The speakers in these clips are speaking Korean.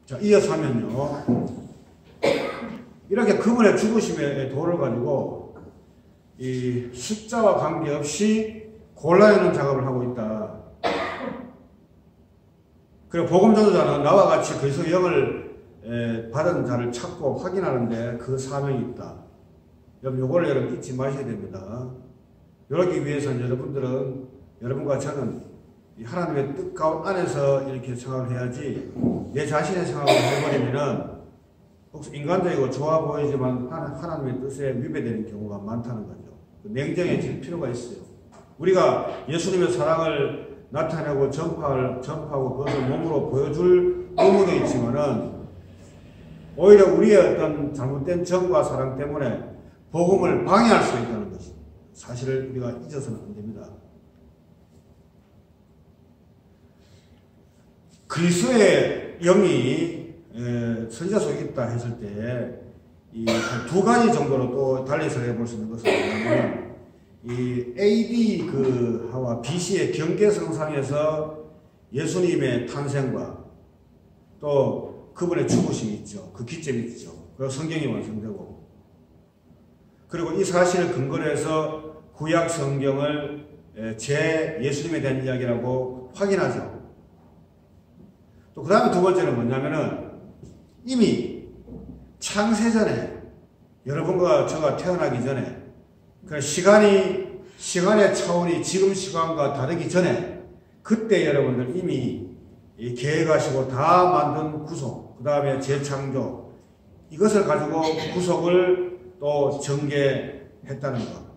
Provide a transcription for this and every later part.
자, 이어서 하면요. 이렇게 그분의 죽으심의 도를 가지고 이 숫자와 관계없이 골라내는 작업을 하고 있다. 그리고 복음 전도자는 나와 같이 그리스도 영을 받은 자를 찾고 확인하는데 그 사명이 있다. 여러분, 요거를 여러분 잊지 마셔야 됩니다. 이러기 위해서는 여러분들은, 여러분과 저는 이 하나님의 뜻 가운데 안에서 이렇게 생각을 해야지, 내 자신의 생각을 해버리면은 혹시 인간적이고 좋아 보이지만 하나님의 뜻에 위배되는 경우가 많다는 거죠. 냉정해질 필요가 있어요. 우리가 예수님의 사랑을 나타내고 전파하고 그것을 몸으로 보여줄 의무도 있지만은 오히려 우리의 어떤 잘못된 정과 사랑 때문에 복음을 방해할 수 있다는 것이 사실을 우리가 잊어서는 안 됩니다. 그리스도의 영이 선지자 속에 있다 했을 때 이 두 가지 정도로 또 달리해서 해볼 수 있는 것은 뭐냐면, 이 AD 하와 BC의 경계선상에서 예수님의 탄생과 또 그분의 죽으심이 있죠. 그 기점이 있죠. 그리고 성경이 완성되고, 그리고 이 사실을 근거로 해서 구약 성경을 제 예수님에 대한 이야기라고 확인하죠. 또 그 다음에 두 번째는 뭐냐면은, 이미 창세전에 여러분과 저가 태어나기 전에, 그 시간의 차원이 지금 시간과 다르기 전에 그때 여러분들 이미 계획하시고 다 만든 구속, 그 다음에 재창조, 이것을 가지고 구속을 또 전개했다는 것.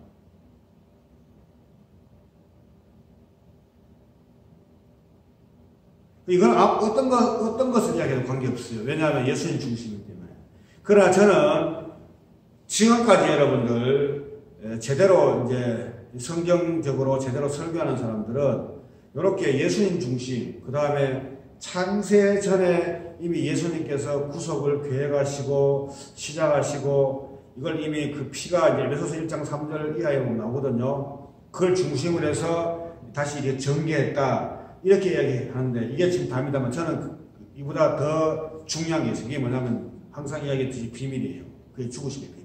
이건 어떤 것을 이야기해도 관계없어요. 왜냐하면 예수님 중심이기 때문에. 그러나 저는 지금까지 여러분들 제대로 이제 성경적으로 제대로 설교하는 사람들은 이렇게 예수님 중심, 그 다음에 창세 전에 이미 예수님께서 구속을 계획하시고 시작하시고, 이걸 이미 그 피가 이제 에베소서 1장 3절 이하에 나오거든요. 그걸 중심으로 해서 다시 이게 전개했다. 이렇게 이야기하는데, 이게 지금 답니다만 저는 이보다 더 중요한 게 있어요. 이게 뭐냐면 항상 이야기했듯이 비밀이에요. 그게 죽으심의 비밀.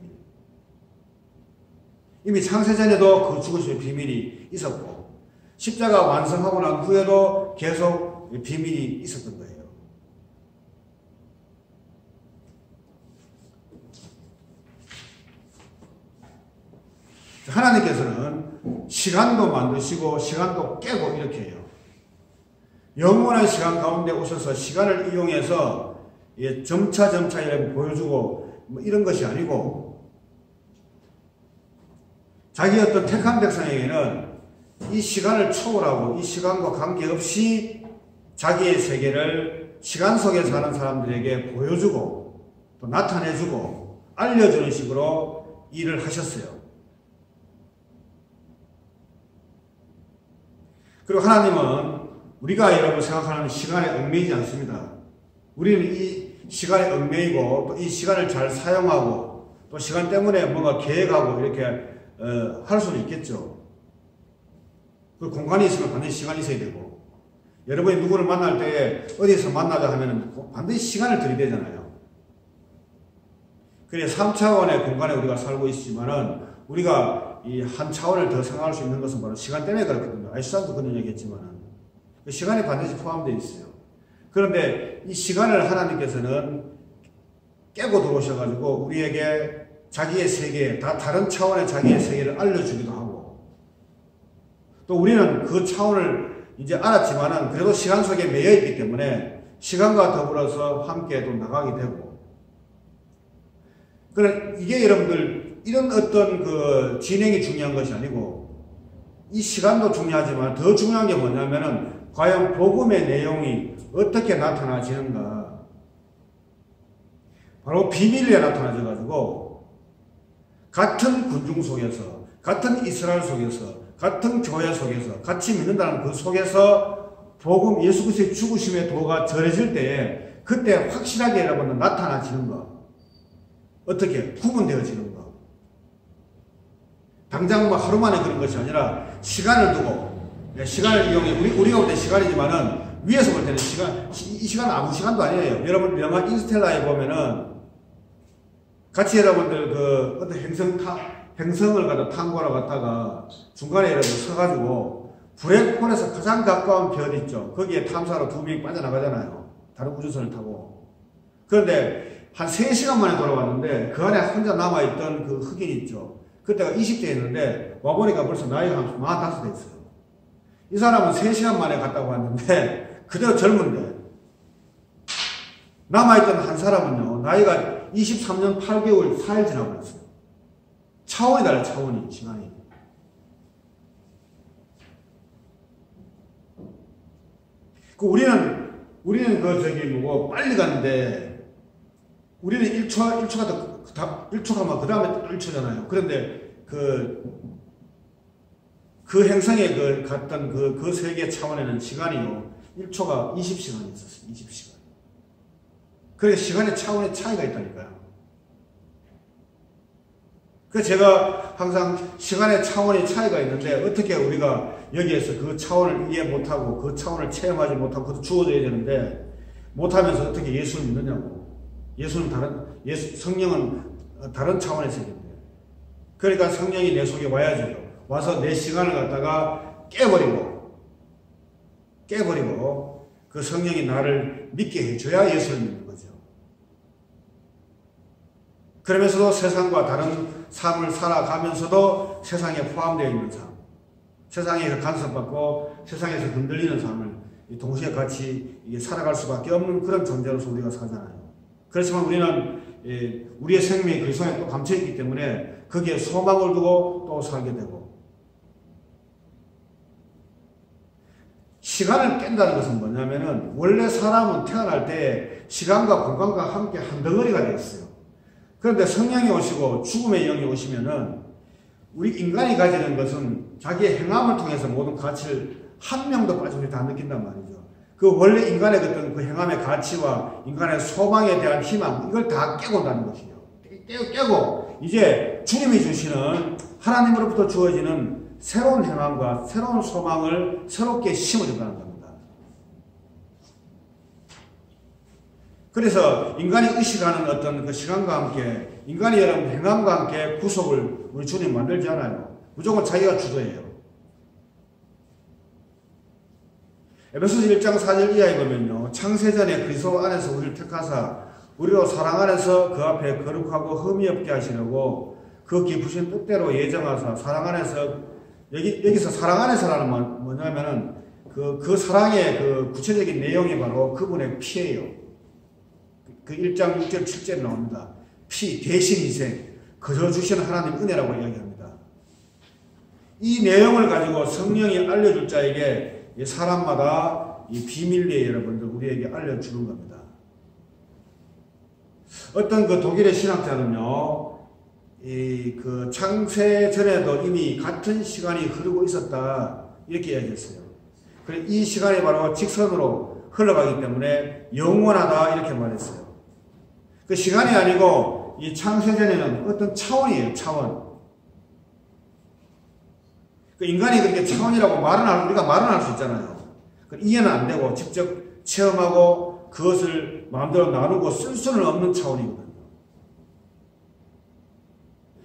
이미 창세전에도 그 죽으심의 비밀이 있었고, 십자가 완성하고 난 후에도 계속 비밀이 있었던 거예요. 하나님께서는 시간도 만드시고 시간도 깨고 이렇게 해요. 영원한 시간 가운데 오셔서 시간을 이용해서 점차 이렇게 보여주고 뭐 이런 것이 아니고, 자기 어떤 택한 백성에게는 이 시간을 초월하고 이 시간과 관계없이 자기의 세계를 시간 속에 사는 사람들에게 보여주고 또 나타내주고 알려주는 식으로 일을 하셨어요. 그리고 하나님은 우리가 여러분 생각하는 시간에 얽매이지 않습니다. 우리는 이 시간에 얽매이고 또 이 시간을 잘 사용하고 또 시간 때문에 뭔가 계획하고 이렇게 할 수는 있겠죠. 그 공간이 있으면 반드시 시간이 있어야 되고, 여러분이 누구를 만날 때 어디서 만나자 하면 반드시 시간을 들이대잖아요. 그래 3차원의 공간에 우리가 살고 있지만은 우리가 이 한 차원을 더 생각할 수 있는 것은 바로 시간 때문에 그렇거든요. 아이슈탄도 그런 얘기 했지만은 시간이 반드시 포함되어 있어요. 그런데 이 시간을 하나님께서는 깨고 들어오셔가지고 우리에게 자기의 세계, 다 다른 차원의 자기의 세계를 알려주기도 하고, 또 우리는 그 차원을 이제 알았지만은 그래도 시간 속에 매여 있기 때문에 시간과 더불어서 함께 또 나가게 되고, 그래 이게 여러분들 이런 어떤 그 진행이 중요한 것이 아니고, 이 시간도 중요하지만 더 중요한 게 뭐냐면은 과연 복음의 내용이 어떻게 나타나지는가. 바로 비밀리에 나타나져 가지고 같은 군중 속에서, 같은 이스라엘 속에서, 같은 교회 속에서 같이 믿는다는 그 속에서 복음, 예수 그리스도의 죽으심의 도가 전해질 때에 그때 확실하게 여러분은 나타나지는 것. 어떻게 구분되어지는 것. 당장 하루 만에 그런 것이 아니라 시간을 두고, 시간을 이용해, 우리가 볼 때 시간이지만은 위에서 볼 때는 이 시간 아무 시간도 아니에요. 여러분 영화 인스텔라에 보면은 같이 여러분들 그 어떤 행성을 갖다 탐구하러 갔다가 중간에 여러분 서가지고 블랙홀에서 가장 가까운 별 있죠. 거기에 탐사로 2명이 빠져나가잖아요. 다른 우주선을 타고. 그런데 한 3시간 만에 돌아왔는데 그 안에 혼자 남아있던 그 흑인 있죠. 그때가 20대였는데 와보니까 벌써 나이가 한 45대 있어요. 이 사람은 3시간 만에 갔다고 왔는데 그대로 젊은데 남아있던 한 사람은요 나이가 23년 8개월 4일 지나고 있어요. 차원이 달라요. 차원이 시간이. 우리는 그 저기 뭐고 빨리 갔는데 우리는 1초 가면 그 다음에 1초잖아요. 그런데 그 행성에 갔던 그 세계 차원에는 시간이요 1초가 20시간이 있었어요. 20시간. 그래서 시간의 차원의 차이가 있다니까요. 그래서 제가 항상 시간의 차원의 차이가 있는데 어떻게 우리가 여기에서 그 차원을 이해 못하고 그 차원을 체험하지 못하고 그것도 주어져야 되는데 못하면서 어떻게 예수를 믿느냐고. 성령은 다른 차원에서 있는데. 그러니까 성령이 내 속에 와야죠. 와서 내 시간을 갖다가 깨버리고 그 성령이 나를 믿게 해줘야 예수를 믿는 거죠. 그러면서도 세상과 다른 삶을 살아가면서도 세상에 포함되어 있는 삶, 세상에서 간섭받고 세상에서 흔들리는 삶을 동시에 같이 살아갈 수밖에 없는 그런 존재로서 우리가 살잖아요. 그렇지만 우리는 우리의 생명이 그리스도 안에 또 감춰있기 때문에 거기에 소망을 두고 또 살게 되고, 시간을 깬다는 것은 뭐냐면은 원래 사람은 태어날 때 시간과 공간과 함께 한 덩어리가 되어 있어요. 그런데 성령이 오시고 죽음의 영이 오시면은 우리 인간이 가지는 것은 자기의 행함을 통해서 모든 가치를 한 명도 빠짐없이 다 느낀단 말이죠. 그 원래 인간의 어떤 그 행함의 가치와 인간의 소망에 대한 희망, 이걸 다 깨고 온다는 것이에요. 깨고 이제 주님이 주시는 하나님으로부터 주어지는 새로운 행함과 새로운 소망을 새롭게 심어준다는 겁니다. 그래서 인간이 의식하는 어떤 그 시간과 함께, 인간이 여러분 행함과 함께 구속을 우리 주님 만들지 않아요. 무조건 자기가 주도해요. 에베소서 1장 4절 이하에 보면요, 창세전에 그리스도 안에서 우리를 택하사 우리로 사랑 안에서 그 앞에 거룩하고 흠이 없게 하시려고 그 깊으신 뜻대로 예정하사 사랑 안에서, 여기서 사랑 안에서라는 건 뭐냐면은 그 사랑의 그 구체적인 내용이 바로 그분의 피예요. 그 1장 6절 7절에 나옵니다. 피, 대신 희생, 거저 주시는 하나님 은혜라고 이야기합니다. 이 내용을 가지고 성령이 알려줄 자에게 사람마다 이 비밀리에 여러분들 우리에게 알려주는 겁니다. 어떤 그 독일의 신학자는요, 그 창세 전에도 이미 같은 시간이 흐르고 있었다, 이렇게 이야기했어요. 그래, 이 시간이 바로 직선으로 흘러가기 때문에 영원하다, 이렇게 말했어요. 그 시간이 아니고 이 창세 전에는 어떤 차원이에요, 차원. 그 인간이 그렇게 차원이라고 우리가 말은 할 수 있잖아요. 이해는 안 되고 직접 체험하고 그것을 마음대로 나누고 쓸 수는 없는 차원이거든요.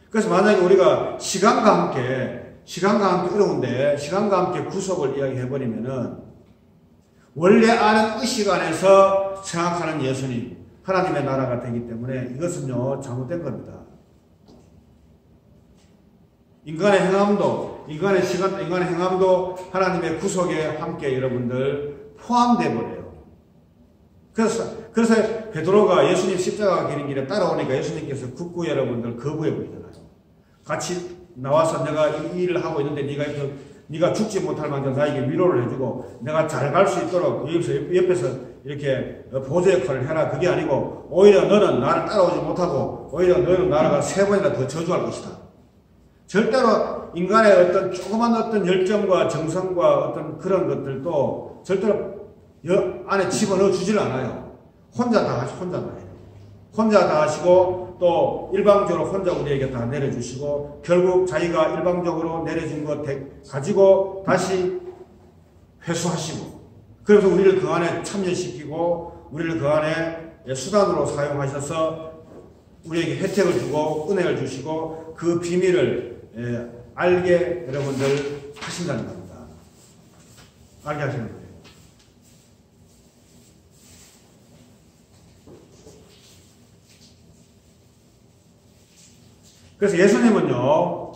그래서 만약에 우리가 시간과 함께 어려운데 시간과 함께 구속을 이야기해버리면은 원래 아는 의식 안에서 생각하는 예수님, 하나님의 나라가 되기 때문에 이것은요, 잘못된 겁니다. 인간의 행함도, 인간의 시간도, 인간의 행함도 하나님의 구속에 함께 여러분들 포함되어 버려요. 그래서 베드로가 예수님 십자가 기는 길에 따라오니까 예수님께서 굳고 여러분들 거부해 버리잖아요. 같이 나와서 내가 이 일을 하고 있는데 네가 죽지 못할 만큼 나에게 위로를 해주고 내가 잘 갈 수 있도록 옆에서 이렇게 보조 역할을 해라. 그게 아니고 오히려 너는 나를 따라오지 못하고 오히려 너는 나라가 3번이나 더 저주할 것이다. 절대로 인간의 어떤 조그만 어떤 열정과 정성과 어떤 그런 것들도 절대로 안에 집어넣어 주질 않아요. 혼자 다 해요. 혼자 다 하시고 또 일방적으로 혼자 우리에게 다 내려주시고 결국 자기가 일방적으로 내려준 것 가지고 다시 회수하시고 그래서 우리를 그 안에 참여시키고 우리를 그 안에 수단으로 사용하셔서 우리에게 혜택을 주고 은혜를 주시고 그 비밀을 알게 여러분들 하신다는 겁니다. 알게 하시는 거예요. 그래서 예수님은요,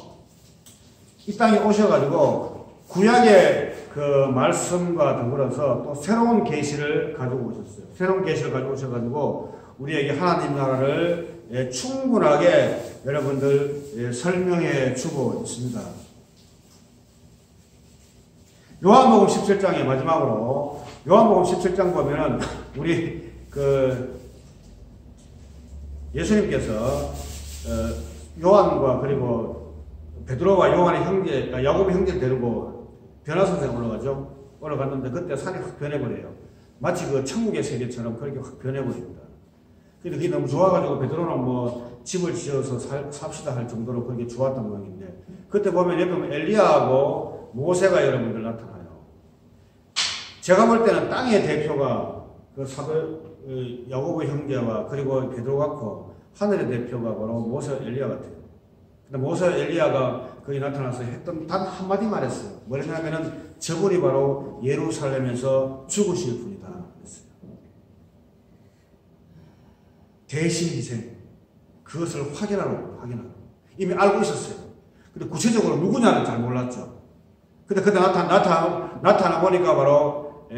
이 땅에 오셔가지고 구약의 그 말씀과 더불어서 또 새로운 계시를 가지고 오셨어요. 새로운 계시를 가지고 오셔가지고 우리에게 하나님 나라를 충분하게 여러분들 설명해 주고 있습니다. 요한복음 17장의 마지막으로 요한복음 17장 보면은 우리 그 예수님께서 요한과 그리고 베드로와 요한의 형제, 야곱의 형제를 데리고 변화산에 올라갔는데 그때 산이 확 변해버려요. 마치 그 천국의 세계처럼 그렇게 확 변해버립니다. 근데 그게 너무 좋아가지고 베드로는 뭐 집을 지어서 삽시다 할 정도로 그렇게 좋았던 모양인데 그때 보면 옆에 엘리야하고 모세가 여러분들 나타나요. 제가 볼 때는 땅의 대표가 그 야곱의 형제와 그리고 베드로 같고 하늘의 대표가 바로 모세 엘리야 같아요. 근데 모세 엘리야가 거기 나타나서 했던 단 한마디 말했어요. 뭐냐면은 저분이 바로 예루살렘에서 죽으실 분이다 그랬어요. 대신 희생. 그것을 확인하고. 이미 알고 있었어요. 근데 구체적으로 누구냐는 잘 몰랐죠. 근데 그때 나타나 보니까 바로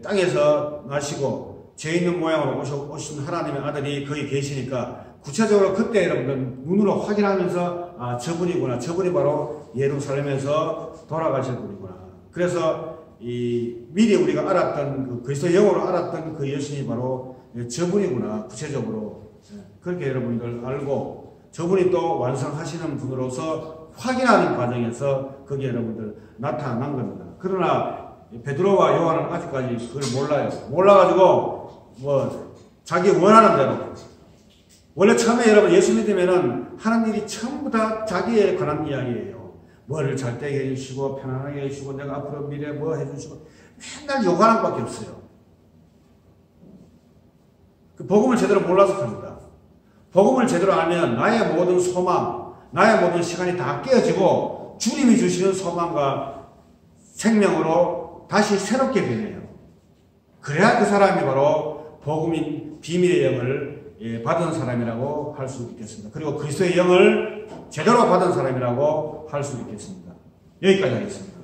땅에서 나시고 죄 있는 모양으로 오신 하나님의 아들이 거기 계시니까 구체적으로 그때 여러분들 눈으로 확인하면서 아 저분이구나. 저분이 바로 예루살렘에서 돌아가실 분이구나. 그래서 미리 우리가 알았던 그 그리스도의 영으로 알았던 그 예수님이 바로 저분이구나. 구체적으로 그렇게 여러분들 알고 저분이 또 완성하시는 분으로서 확인하는 과정에서 거기에 여러분들 나타난 겁니다. 그러나 베드로와 요한은 아직까지 그걸 몰라요. 몰라가지고 뭐 자기 원하는 대로 원래 처음에 여러분 예수 믿으면은 하는 일이 전부 다 자기에 관한 이야기예요. 뭐를 잘 되게 해주시고 편안하게 해주시고 내가 앞으로 미래 뭐 해주시고 맨날 요구하는 것밖에 없어요. 그 복음을 제대로 몰라서 그럽니다. 복음을 제대로 알면 나의 모든 소망, 나의 모든 시간이 다 깨어지고 주님이 주시는 소망과 생명으로 다시 새롭게 변해요. 그래야 그 사람이 바로 복음인 비밀의 영을 받은 사람이라고 할 수 있겠습니다. 그리고 그리스도의 영을 제대로 받은 사람이라고 할 수 있겠습니다. 여기까지 하겠습니다.